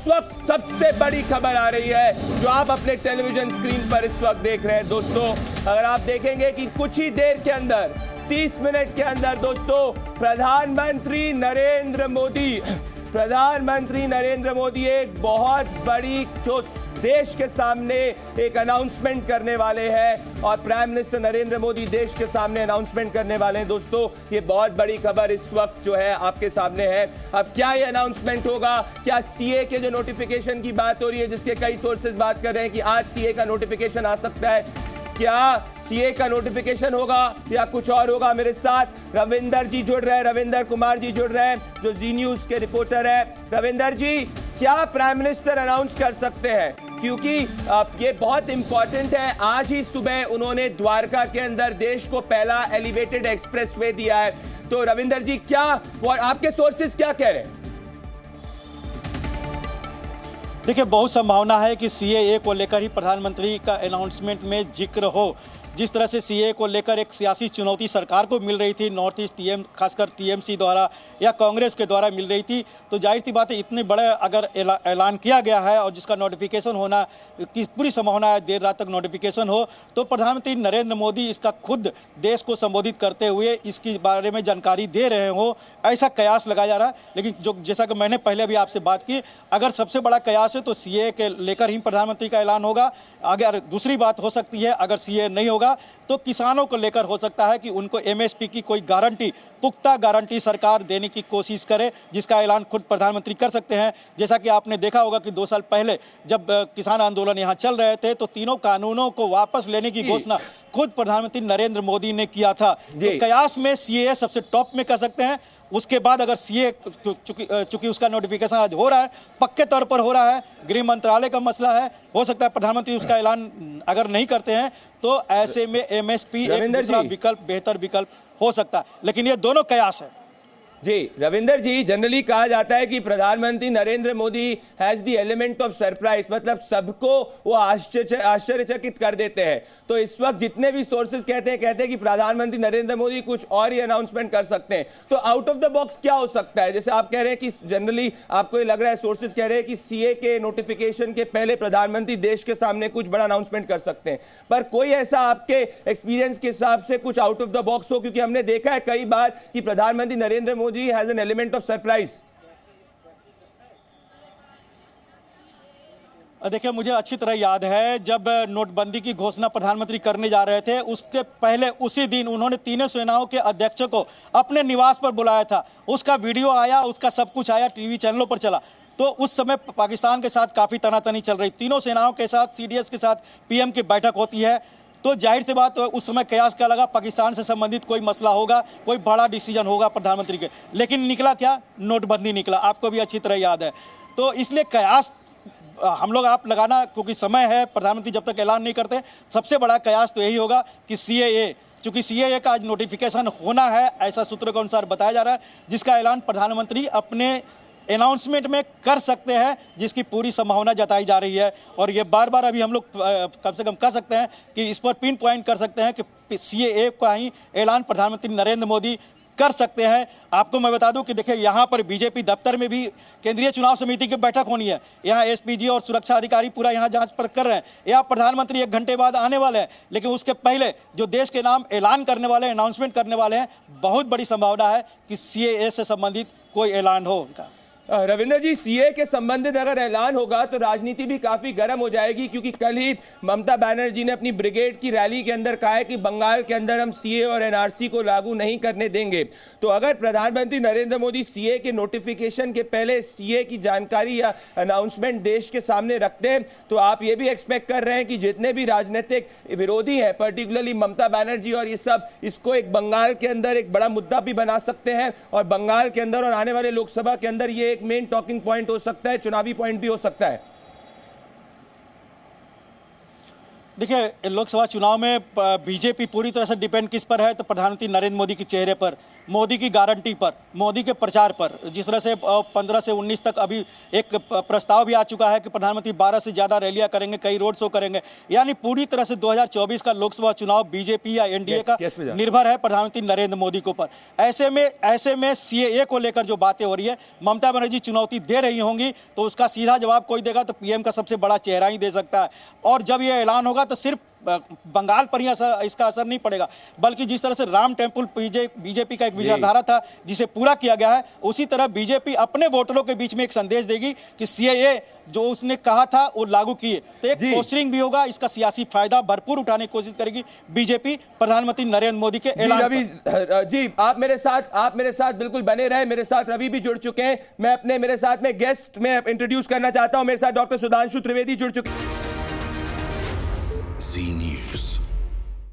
वक्त सबसे बड़ी खबर आ रही है जो आप अपने टेलीविजन स्क्रीन पर इस वक्त देख रहे हैं दोस्तों। अगर आप देखेंगे कि कुछ ही देर के अंदर 30 मिनट के अंदर दोस्तों प्रधानमंत्री नरेंद्र मोदी एक बहुत बड़ी जो देश के सामने एक अनाउंसमेंट करने वाले हैं और प्राइम मिनिस्टर नरेंद्र मोदी देश के सामने अनाउंसमेंट करने वाले हैं दोस्तों। ये बहुत बड़ी खबर इस वक्त जो है आपके सामने है। अब क्या ये अनाउंसमेंट होगा? क्या सीए के जो नोटिफिकेशन की बात हो रही है जिसके कई सोर्सेज बात कर रहे हैं कि आज सीए का नोटिफिकेशन आ सकता है, क्या सीए का नोटिफिकेशन होगा या कुछ और होगा? मेरे साथ रविंदर जी जुड़ रहे हैं, रविंदर कुमार जी जुड़ रहे हैं जो जी न्यूज के रिपोर्टर है। रविंदर जी, क्या प्राइम मिनिस्टर अनाउंस कर सकते हैं? क्योंकि ये बहुत इंपॉर्टेंट है। आज ही सुबह उन्होंने द्वारका के अंदर देश को पहला एलिवेटेड एक्सप्रेसवे दिया है। तो रविंदर जी, क्या और आपके सोर्सेज क्या कह रहे हैं? देखिए, बहुत संभावना है कि सीएए को लेकर ही प्रधानमंत्री का अनाउंसमेंट में जिक्र हो। जिस तरह से सीए को लेकर एक सियासी चुनौती सरकार को मिल रही थी, नॉर्थ ईस्ट खासकर टीएमसी द्वारा या कांग्रेस के द्वारा मिल रही थी, तो जाहिर सी बात है इतने बड़े अगर ऐलान किया गया है और जिसका नोटिफिकेशन होना की पूरी संभावना है, देर रात तक नोटिफिकेशन हो, तो प्रधानमंत्री नरेंद्र मोदी इसका खुद देश को संबोधित करते हुए इसके बारे में जानकारी दे रहे हो, ऐसा कयास लगाया जा रहा है। लेकिन जो जैसा कि मैंने पहले भी आपसे बात की, अगर सबसे बड़ा कयास है तो सीए के लेकर ही प्रधानमंत्री का ऐलान होगा। अगर दूसरी बात हो सकती है, अगर सीए नहीं होगा तो किसानों को लेकर हो सकता है कि उनको एमएसपी की कोई गारंटी, पुख्ता गारंटी सरकार देने की कोशिश करे, जिसका ऐलान खुद प्रधानमंत्री कर सकते हैं। जैसा कि आपने देखा होगा कि 2 साल पहले जब किसान आंदोलन यहाँ चल रहे थे तो तीनों कानूनों को वापस लेने की घोषणा खुद प्रधानमंत्री नरेंद्र मोदी ने किया था। तो कयास में सीए सबसे टॉप में कर सकते हैं। उसके बाद अगर सीए चूंकि उसका नोटिफिकेशन आज हो रहा है, पक्के तौर पर हो रहा है, गृह मंत्रालय का मसला है, हो सकता है प्रधानमंत्री उसका ऐलान अगर नहीं करते हैं तो ऐसे में एमएसपी एक दूसरा विकल्प, बेहतर विकल्प हो सकता है। लेकिन ये दोनों कयास है। जी रविंदर जी, जनरली कहा जाता है कि प्रधानमंत्री Narendra Modi has the element of surprise, मतलब सबको वो आश्चर्यचकित कर देते हैं। तो इस वक्त जितने भी सोर्सेज कहते हैं कि प्रधानमंत्री नरेंद्र मोदी कुछ और ही अनाउंसमेंट कर सकते हैं। तो आउट ऑफ द बॉक्स क्या हो सकता है? जैसे आप कह रहे हैं कि जनरली आपको ये लग रहा है, सोर्सेज कह रहे हैं कि सीए के नोटिफिकेशन के पहले प्रधानमंत्री देश के सामने कुछ बड़ा अनाउंसमेंट कर सकते हैं, पर कोई ऐसा आपके एक्सपीरियंस के हिसाब से कुछ आउट ऑफ द बॉक्स हो? क्योंकि हमने देखा है कई बार कि प्रधानमंत्री Narendra Modi has an element of surprise. देखिए, मुझे अच्छी तरह याद है जब नोटबंदी की घोषणा प्रधानमंत्री करने जा रहे थे, उसके पहले उसी दिन उन्होंने तीनों सेनाओं के अध्यक्षों को अपने निवास पर बुलाया था। उसका वीडियो आया, उसका सब कुछ आया, टीवी चैनलों पर चला। तो उस समय पाकिस्तान के साथ काफ़ी तनातनी चल रही, तीनों सेनाओं के साथ, सीडीएस के साथ पीएम की बैठक होती है। तो जाहिर सी बात उस समय कयास क्या लगा, पाकिस्तान से संबंधित कोई मसला होगा, कोई बड़ा डिसीजन होगा प्रधानमंत्री के। लेकिन निकला क्या? नोटबंदी निकला, आपको भी अच्छी तरह याद है। तो इसलिए कयास हम लोग आप लगाना, क्योंकि समय है, प्रधानमंत्री जब तक ऐलान नहीं करते, सबसे बड़ा कयास तो यही होगा कि सीएए, चूँकि सीएए का आज नोटिफिकेशन होना है, ऐसा सूत्रों के अनुसार बताया जा रहा है, जिसका ऐलान प्रधानमंत्री अपने अनाउंसमेंट में कर सकते हैं, जिसकी पूरी संभावना जताई जा रही है। और ये बार बार अभी हम लोग कम से कम कह सकते हैं कि इस पर पिन पॉइंट कर सकते हैं कि सीएए का ही ऐलान प्रधानमंत्री नरेंद्र मोदी कर सकते हैं। आपको मैं बता दूं कि देखिए, यहाँ पर बीजेपी दफ्तर में भी केंद्रीय चुनाव समिति की बैठक होनी है। यहाँ एसपीजी और सुरक्षा अधिकारी पूरा यहाँ जांच पर कर रहे हैं। यहाँ प्रधानमंत्री 1 घंटे बाद आने वाले हैं, लेकिन उसके पहले जो देश के नाम ऐलान करने वाले, अनाउंसमेंट करने वाले हैं, बहुत बड़ी संभावना है कि सीएए से संबंधित कोई ऐलान हो उनका। रविंदर जी, सीए के संबंधित अगर ऐलान होगा तो राजनीति भी काफी गर्म हो जाएगी, क्योंकि कल ही ममता बनर्जी ने अपनी ब्रिगेड की रैली के अंदर कहा है कि बंगाल के अंदर हम सीए और एनआरसी को लागू नहीं करने देंगे। तो अगर प्रधानमंत्री नरेंद्र मोदी सीए के नोटिफिकेशन के पहले सीए की जानकारी या अनाउंसमेंट देश के सामने रखते हैं, तो आप ये भी एक्सपेक्ट कर रहे हैं कि जितने भी राजनीतिक विरोधी हैं, पर्टिकुलरली ममता बनर्जी और ये सब, इसको एक बंगाल के अंदर एक बड़ा मुद्दा भी बना सकते हैं और बंगाल के अंदर और आने वाले लोकसभा के अंदर ये मेन टॉकिंग पॉइंट हो सकता है, चुनावी पॉइंट भी हो सकता है। देखिए, लोकसभा चुनाव में बीजेपी पूरी तरह से डिपेंड किस पर है, तो प्रधानमंत्री नरेंद्र मोदी के चेहरे पर, मोदी की गारंटी पर, मोदी के प्रचार पर। जिस तरह से 15 से 19 तक अभी एक प्रस्ताव भी आ चुका है कि प्रधानमंत्री 12 से ज़्यादा रैलियां करेंगे, कई रोड शो करेंगे, यानी पूरी तरह से 2024 का लोकसभा चुनाव बीजेपी या एनडीए का निर्भर है प्रधानमंत्री नरेंद्र मोदी के ऊपर। ऐसे में सीएए को लेकर जो बातें हो रही है, ममता बनर्जी चुनौती दे रही होंगी, तो उसका सीधा जवाब कोई देगा तो पीएम का सबसे बड़ा चेहरा ही दे सकता है। और जब यह ऐलान होगा तो सिर्फ बंगाल पर ही इसका असर नहीं पड़ेगा, बल्कि जिस तरह से राम टेम्पल बीजेपी का एक विचारधारा था जिसे पूरा किया गया है, उसी तरह बीजेपी अपने वोटरों के बीच में एक संदेश देगी कि सीएए जो उसने कहा था वो लागू किए। तो एक पोस्टरिंग भी होगा, इसका सियासी फायदा भरपूर उठाने की कोशिश करेगी बीजेपी प्रधानमंत्री नरेंद्र मोदी के ऐलान पर। जी, आप मेरे साथ बिल्कुल बने रहे। मेरे साथ रवि भी जुड़ चुके हैं। मैं मेरे साथ में गेस्ट में इंट्रोड्यूस करना चाहता हूं। मेरे साथ डॉक्टर सुधांशु त्रिवेदी जुड़ चुके हैं।